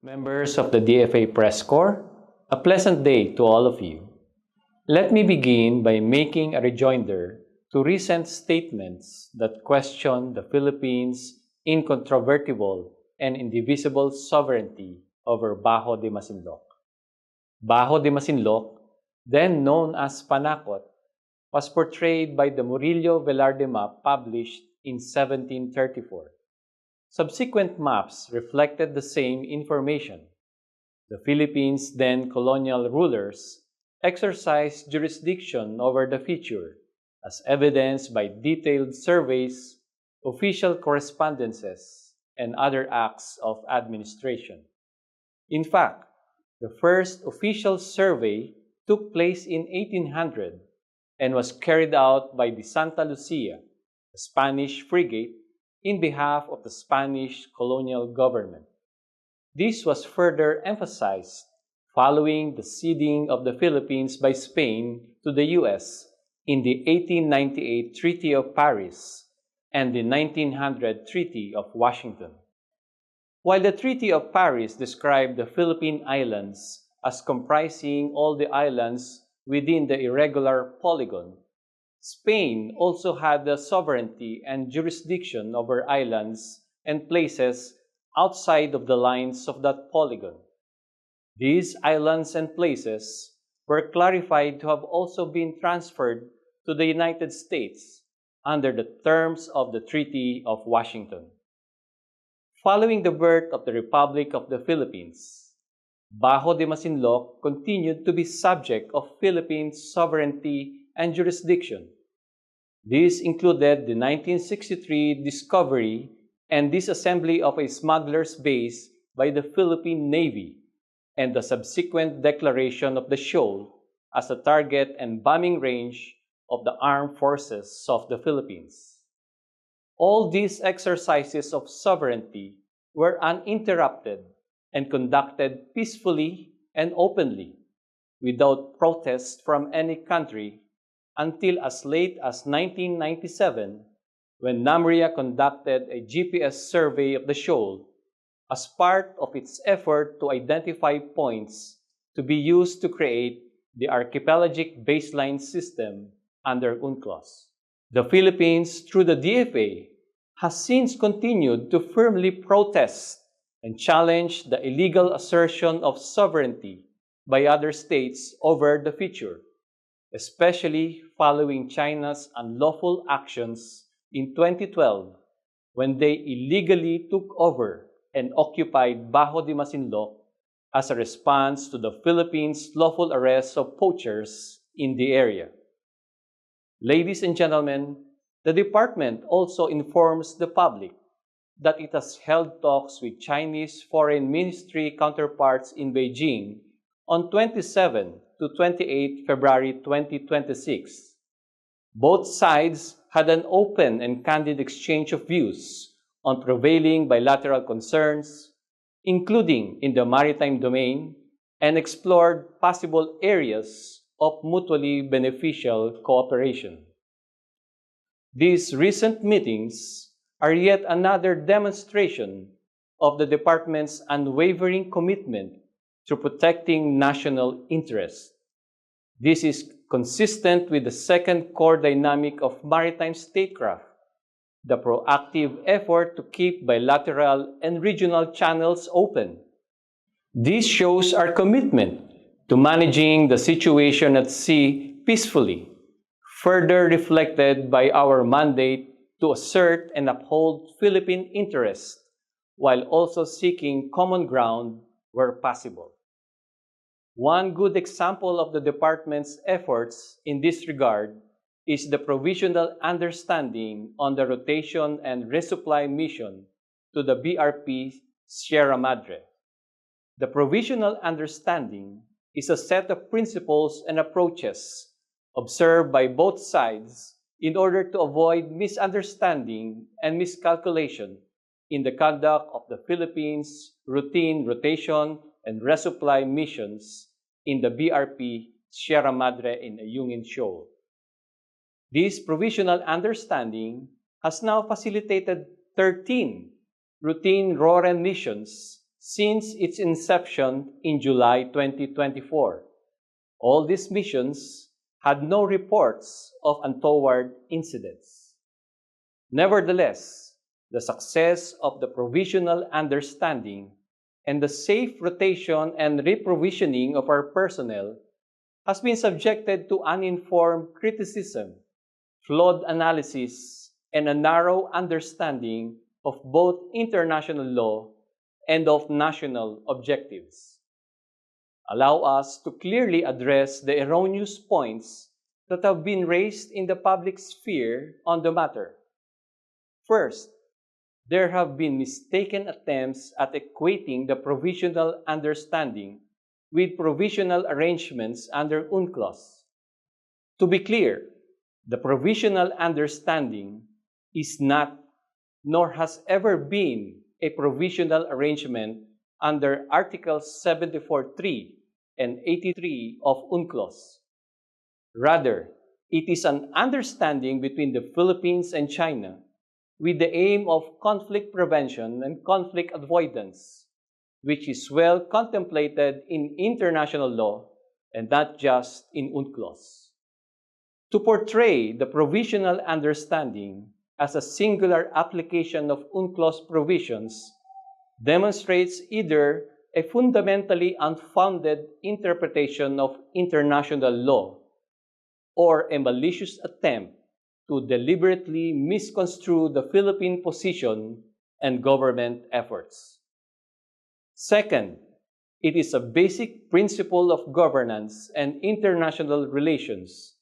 Members of the DFA Press Corps, a pleasant day to all of you. Let me begin by making a rejoinder to recent statements that question the Philippines' incontrovertible and indivisible sovereignty over Bajo de Masinloc. Bajo de Masinloc, then known as Panakot, was portrayed by the Rogelio Villanueva map published in 1734. Subsequent maps reflected the same information. The Philippines' then colonial rulers exercised jurisdiction over the feature, as evidenced by detailed surveys, official correspondences, and other acts of administration. In fact, the first official survey took place in 1800 and was carried out by the Santa Lucia, a Spanish frigate, in behalf of the Spanish colonial government. This was further emphasized following the ceding of the Philippines by Spain to the U.S. in the 1898 Treaty of Paris and the 1900 Treaty of Washington. While the Treaty of Paris described the Philippine Islands as comprising all the islands within the irregular polygon, Spain also had the sovereignty and jurisdiction over islands and places outside of the lines of that polygon. These islands and places were clarified to have also been transferred to the United States under the terms of the Treaty of Washington. Following the birth of the Republic of the Philippines, Bajo de Masinloc continued to be subject of Philippine sovereignty and jurisdiction. This included the 1963 discovery and disassembly of a smuggler's base by the Philippine Navy and the subsequent declaration of the shoal as a target and bombing range of the armed forces of the Philippines. All these exercises of sovereignty were uninterrupted and conducted peacefully and openly, without protest from any country, until as late as 1997, when NAMRIA conducted a GPS survey of the shoal as part of its effort to identify points to be used to create the archipelagic baseline system under UNCLOS. The Philippines, through the DFA, has since continued to firmly protest and challenge the illegal assertion of sovereignty by other states over the feature, especially following China's unlawful actions in 2012 when they illegally took over and occupied Bajo de Masinloc as a response to the Philippines' lawful arrest of poachers in the area. Ladies and gentlemen, the department also informs the public that it has held talks with Chinese Foreign Ministry counterparts in Beijing on 27 to 28 February 2026. Both sides had an open and candid exchange of views on prevailing bilateral concerns, including in the maritime domain, and explored possible areas of mutually beneficial cooperation. These recent meetings are yet another demonstration of the department's unwavering commitment to protecting national interests. This is consistent with the second core dynamic of maritime statecraft, the proactive effort to keep bilateral and regional channels open. This shows our commitment to managing the situation at sea peacefully, further reflected by our mandate to assert and uphold Philippine interests while also seeking common ground where possible. One good example of the department's efforts in this regard is the provisional understanding on the rotation and resupply mission to the BRP Sierra Madre. The provisional understanding is a set of principles and approaches observed by both sides in order to avoid misunderstanding and miscalculation in the conduct of the Philippines' routine rotation and resupply missions in the BRP Sierra Madre in Ayungin Shoal. This provisional understanding has now facilitated 13 routine ROREN missions since its inception in July 2024. All these missions had no reports of untoward incidents. Nevertheless, the success of the provisional understanding and the safe rotation and reprovisioning of our personnel has been subjected to uninformed criticism, flawed analysis, and a narrow understanding of both international law and of national objectives. Allow us to clearly address the erroneous points that have been raised in the public sphere on the matter. First, there have been mistaken attempts at equating the provisional understanding with provisional arrangements under UNCLOS. To be clear, the provisional understanding is not, nor has ever been, a provisional arrangement under Articles 74.3 and 83 of UNCLOS. Rather, it is an understanding between the Philippines and China with the aim of conflict prevention and conflict avoidance, which is well contemplated in international law and not just in UNCLOS. To portray the provisional understanding as a singular application of UNCLOS provisions demonstrates either a fundamentally unfounded interpretation of international law or a malicious attempt to deliberately misconstrue the Philippine position and government efforts. Second, it is a basic principle of governance and international relations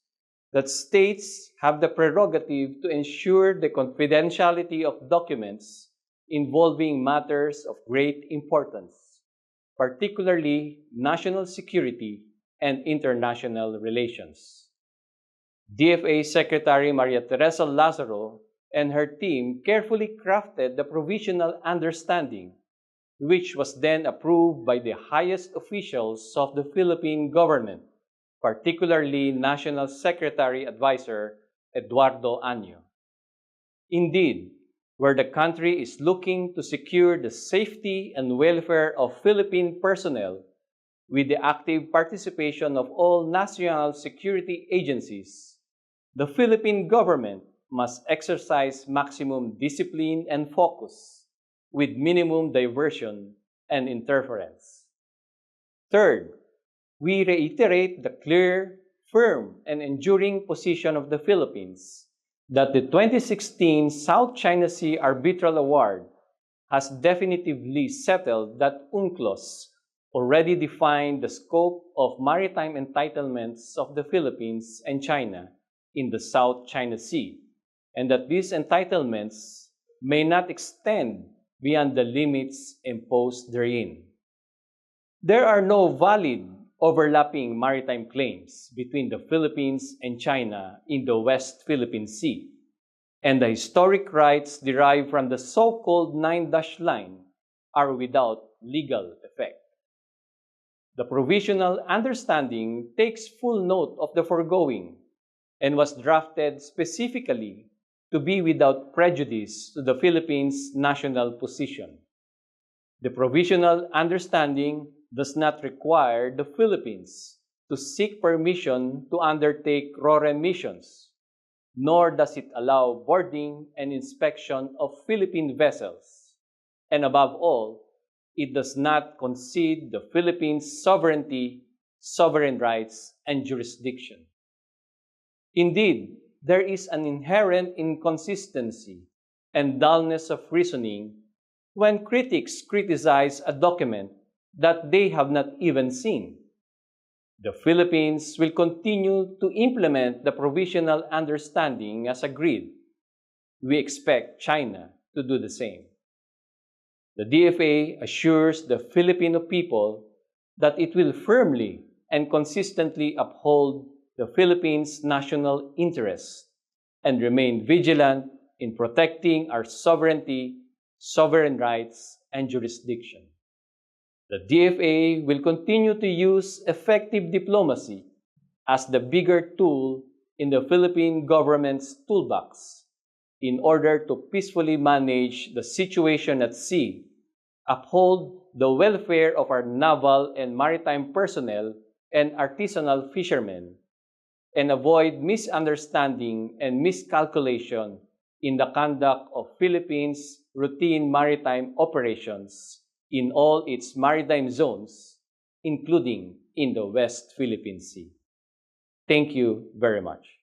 that states have the prerogative to ensure the confidentiality of documents involving matters of great importance, particularly national security and international relations. DFA Secretary Maria Teresa Lazaro and her team carefully crafted the provisional understanding, which was then approved by the highest officials of the Philippine government, particularly National Secretary Advisor Eduardo Año. Indeed, where the country is looking to secure the safety and welfare of Philippine personnel with the active participation of all national security agencies, the Philippine government must exercise maximum discipline and focus with minimum diversion and interference. Third, we reiterate the clear, firm, and enduring position of the Philippines that the 2016 South China Sea Arbitral Award has definitively settled that UNCLOS already defined the scope of maritime entitlements of the Philippines and China in the South China Sea, and that these entitlements may not extend beyond the limits imposed therein. There are no valid overlapping maritime claims between the Philippines and China in the West Philippine Sea, and the historic rights derived from the so-called Nine-Dash Line are without legal effect. The provisional understanding takes full note of the foregoing and was drafted specifically to be without prejudice to the Philippines' national position. The provisional understanding does not require the Philippines to seek permission to undertake RORE missions, nor does it allow boarding and inspection of Philippine vessels, and above all, it does not concede the Philippines' sovereignty, sovereign rights, and jurisdiction. Indeed, there is an inherent inconsistency and dullness of reasoning when critics criticize a document that they have not even seen. The Philippines will continue to implement the provisional understanding as agreed. We expect China to do the same. The DFA assures the Filipino people that it will firmly and consistently uphold the Philippines' national interests and remain vigilant in protecting our sovereignty, sovereign rights, and jurisdiction. The DFA will continue to use effective diplomacy as the bigger tool in the Philippine government's toolbox in order to peacefully manage the situation at sea, uphold the welfare of our naval and maritime personnel and artisanal fishermen, and avoid misunderstanding and miscalculation in the conduct of Philippines' routine maritime operations in all its maritime zones, including in the West Philippine Sea. Thank you very much.